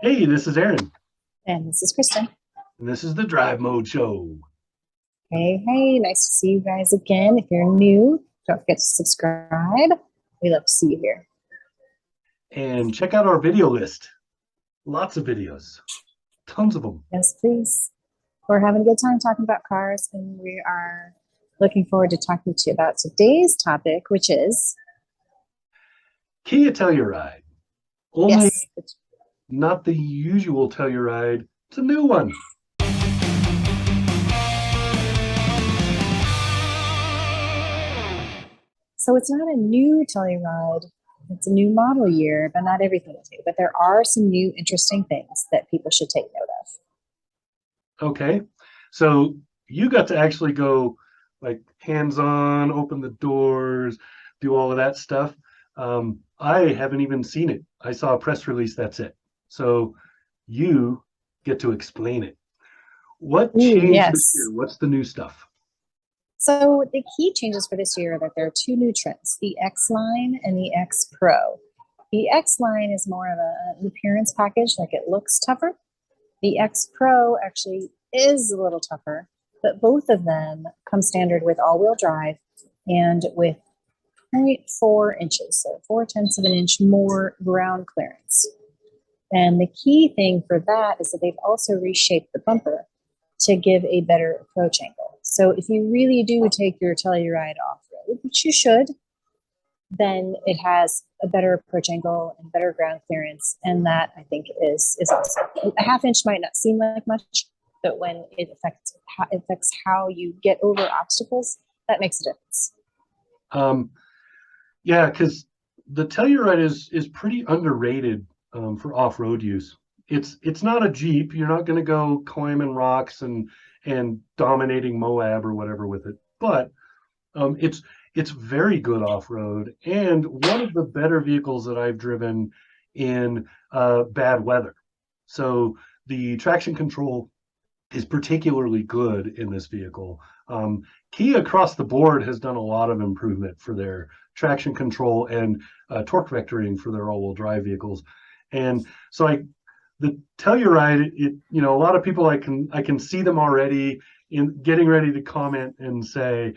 Hey, this is Aaron, And this is Kristin. and this is the Drive Mode Show. Hey, nice to see you guys again. If you're new, don't forget to subscribe. We love to see you here. And check out our video list. Lots of videos, tons of them. Yes, please. We're having a good time talking about cars, and we are looking forward to talking to you about today's topic, which is, Kia Telluride. Only yes, not the usual Telluride. It's a new one. so it's not a new Telluride. It's a new model year, but not everything is new. But there are some new interesting things that people should take note of. Okay, so you got to actually go like hands-on, open the doors, do all of that stuff. I haven't even seen it. I saw a press release, that's it. So you get to explain it. What Ooh, changed this yes. year? What's the new stuff? So the key changes for this year are that there are two new trims, the X line and the X Pro. The X line is more of an appearance package, like it looks tougher. The X Pro actually is a little tougher, but both of them come standard with all-wheel drive and with 0.4 inches, so 4/10 of an inch more ground clearance. And the key thing for that is that they've also reshaped the bumper to give a better approach angle. So if you really do take your Telluride off-road, which you should, then it has a better approach angle and better ground clearance. And that, I think, is awesome. A half inch might not seem like much, but when it affects how you get over obstacles, that makes a difference. Yeah, because the Telluride is pretty underrated for off-road use. It's not a Jeep. You're not going to go climbing rocks and dominating Moab or whatever with it. But it's very good off-road and one of the better vehicles that I've driven in bad weather. So the traction control is particularly good in this vehicle. Kia across the board has done a lot of improvement for their traction control and torque vectoring for their all-wheel drive vehicles. And so the Telluride, a lot of people I can see them already in getting ready to comment and say,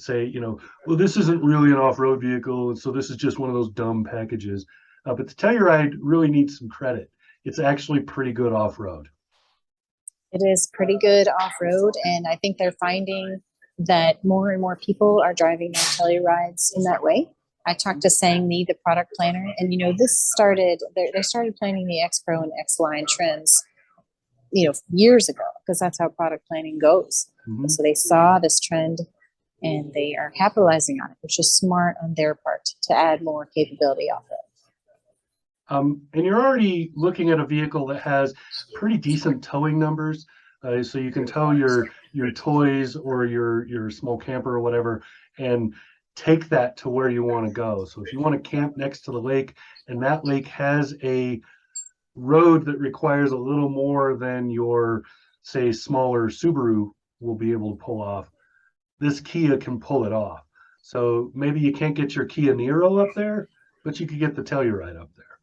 well, this isn't really an off-road vehicle, and so this is just one of those dumb packages. But the Telluride really needs some credit. It's actually pretty good off-road. It is pretty good off-road, and I think they're finding that more and more people are driving their Tellurides in that way. I talked to Sang Ni, the product planner, and they started planning the X Pro and X line trims, years ago, because that's how product planning goes. Mm-hmm. So they saw this trend and they are capitalizing on it, which is smart on their part to add more capability off it. And you're already looking at a vehicle that has pretty decent towing numbers. So you can tow your toys or your small camper or whatever and take that to where you want to go. So if you want to camp next to the lake and that lake has a road that requires a little more than your, say, smaller Subaru will be able to pull off, this Kia can pull it off. So maybe you can't get your Kia Niro up there, but you could get the Telluride up there.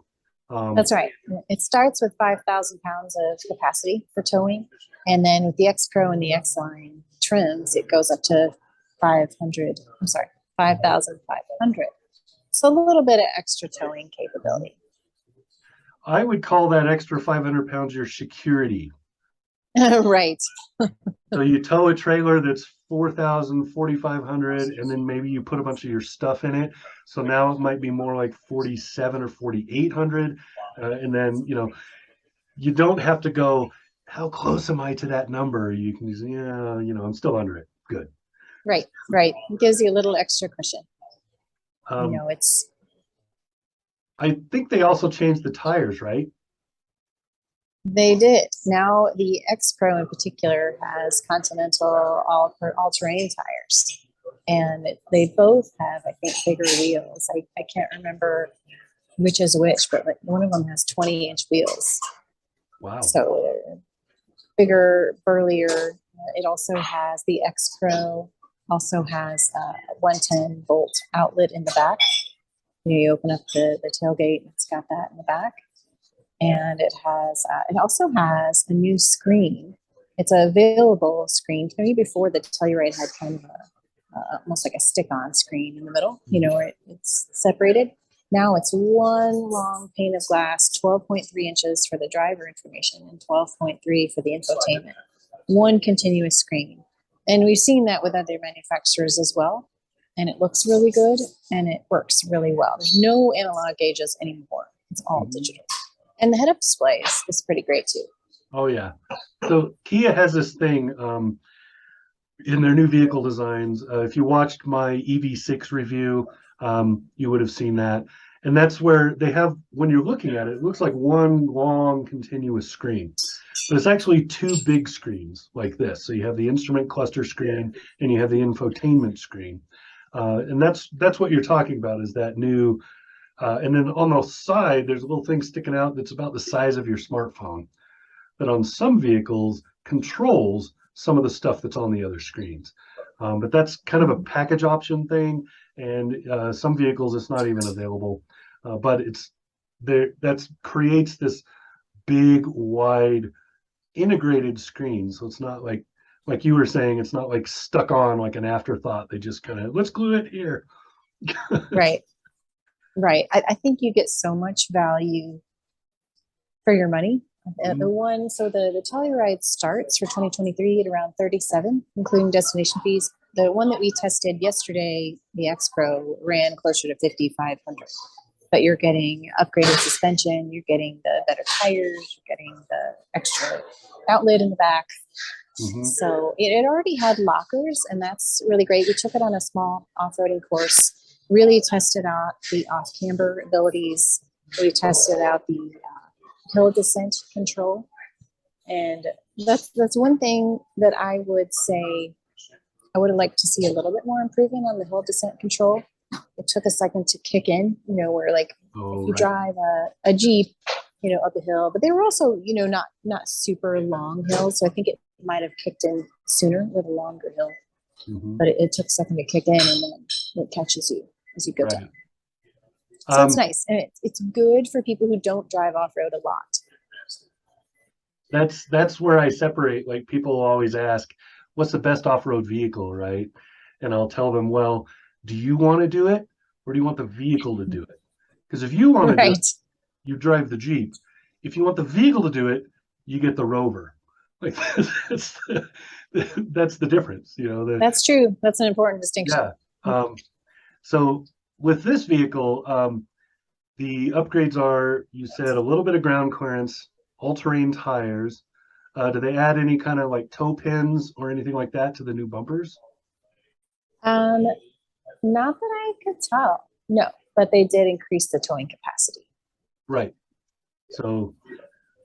That's right. It starts with 5,000 pounds of capacity for towing. And then with the X Pro and the X line trims, it goes up to 5,500. So a little bit of extra towing capability. I would call that extra 500 pounds your security. Right. So you tow a trailer that's 4,000, 4,500, and then maybe you put a bunch of your stuff in it. So now it might be more like 47 or 4,800. And then, you don't have to go, how close am I to that number? You can just, I'm still under it. Good. Right. It gives you a little extra cushion. I think they also changed the tires, right? They did. Now the X Pro in particular has Continental all-terrain tires, and they both have, I think, bigger wheels. I can't remember which is which, but one of them has 20-inch wheels. Wow. So they're bigger, burlier. It also has the X Pro. Also has a 110-volt outlet in the back. You open up the tailgate, and it's got that in the back. and it also has a new screen. It's a available screen. Maybe before the Telluride had kind of almost like a stick-on screen in the middle, where it's separated. Now it's one long pane of glass, 12.3 inches for the driver information and 12.3 for the infotainment. One continuous screen. And we've seen that with other manufacturers as well. And it looks really good and it works really well. There's no analog gauges anymore. It's all digital. And the head-up display is pretty great too. Oh yeah. So Kia has this thing in their new vehicle designs. If you watched my EV6 review, you would have seen that. And that's where they have, when you're looking at it, it looks like one long continuous screen. But it's actually two big screens like this. So you have the instrument cluster screen and you have the infotainment screen. And that's what you're talking about, is that new. And then on the side, there's a little thing sticking out that's about the size of your smartphone, that on some vehicles controls some of the stuff that's on the other screens. But that's kind of a package option thing, and some vehicles it's not even available. But it's there. That creates this big, wide, integrated screen. So it's not like you were saying, it's not like stuck on like an afterthought. They just kind of, let's glue it here. Right. I think you get so much value for your money. The Telluride starts for 2023 at around 37, including destination fees. The one that we tested yesterday, the X Pro, ran closer to 5,500. But you're getting upgraded suspension, you're getting the better tires, you're getting the extra outlet in the back. So it already had lockers, and that's really great. We took it on a small off-roading course, really tested out the off-camber abilities. We tested out the hill descent control. And that's one thing that I would say I would have liked to see a little bit more improvement on the hill descent control. It took a second to kick in, where like if you drive a Jeep, up a hill, but they were also, not super long hills. So I think it might have kicked in sooner with a longer hill, but it took a second to kick in, and then it catches you as you go down. So it's nice. And it's good for people who don't drive off-road a lot. That's where I separate. Like, people always ask, what's the best off-road vehicle, right? And I'll tell them, well, do you want to do it, or do you want the vehicle to do it? Because if you want to do it, you drive the Jeep. If you want the vehicle to do it, you get the Rover. Like, that's the difference, That's true. That's an important distinction. Yeah. So with this vehicle, the upgrades are, you said, a little bit of ground clearance, all-terrain tires. Do they add any kind of like toe pins or anything like that to the new bumpers? Not that I could tell. No, but they did increase the towing capacity. Right. So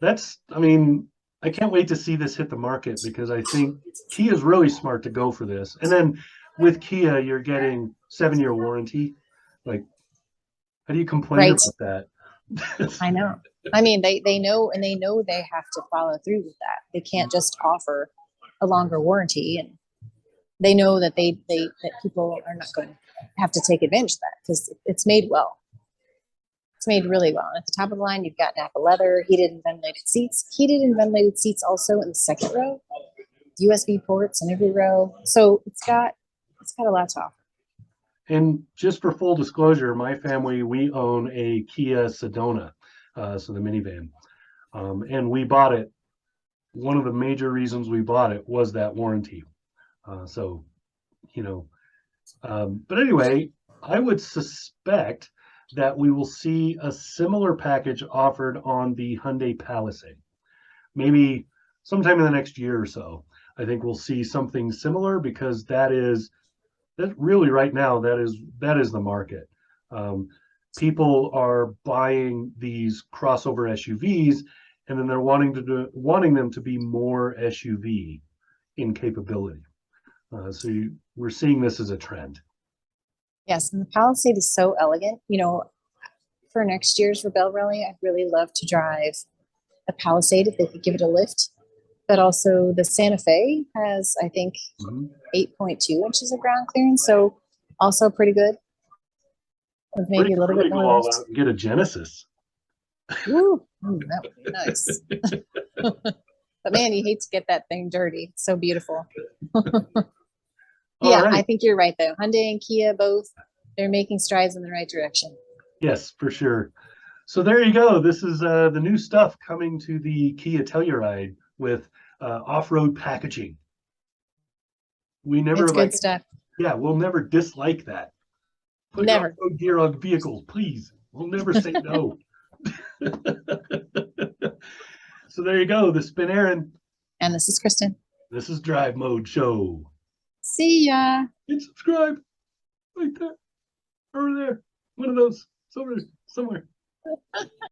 I can't wait to see this hit the market, because I think Kia is really smart to go for this. And then with Kia, you're getting 7-year warranty. Like, how do you complain about that? I know. They know, and they know they have to follow through with that. They can't just offer a longer warranty, and they know that that people are not going to have to take advantage of that, because it's made well. It's made really well. And at the top of the line, you've got Napa leather, heated and ventilated seats also in the second row, USB ports in every row. So it's got a lot to offer. And just for full disclosure, my family, we own a Kia Sedona, so the minivan, and we bought it. One of the major reasons we bought it was that warranty. But anyway, I would suspect that we will see a similar package offered on the Hyundai Palisade. Maybe sometime in the next year or so, I think we'll see something similar, because that really right now, that is the market. People are buying these crossover SUVs, and then they're wanting them to be more SUV in capability. So we're seeing this as a trend. Yes, and the Palisade is so elegant. For next year's Rebelle Rally, I'd really love to drive a Palisade if they could give it a lift. But also the Santa Fe has, I think, 8.2 inches of ground clearance, so also pretty good. With maybe a little bit more. Get a Genesis. Ooh, Ooh, that would be nice. But man, you hate to get that thing dirty. It's so beautiful. All Yeah, right. I think you're right though. Hyundai and Kia both, they're making strides in the right direction. Yes, for sure. So there you go. This is the new stuff coming to the Kia Telluride with off-road packaging. We never It's good like, stuff. yeah, we'll never dislike that. Put your Never. off-road gear on vehicles, please. We'll never say no. So there you go. This has been Aaron. And this is Kristin. This is Drive Mode Show. See ya. Hit subscribe right there, over there. One of those. It's over somewhere.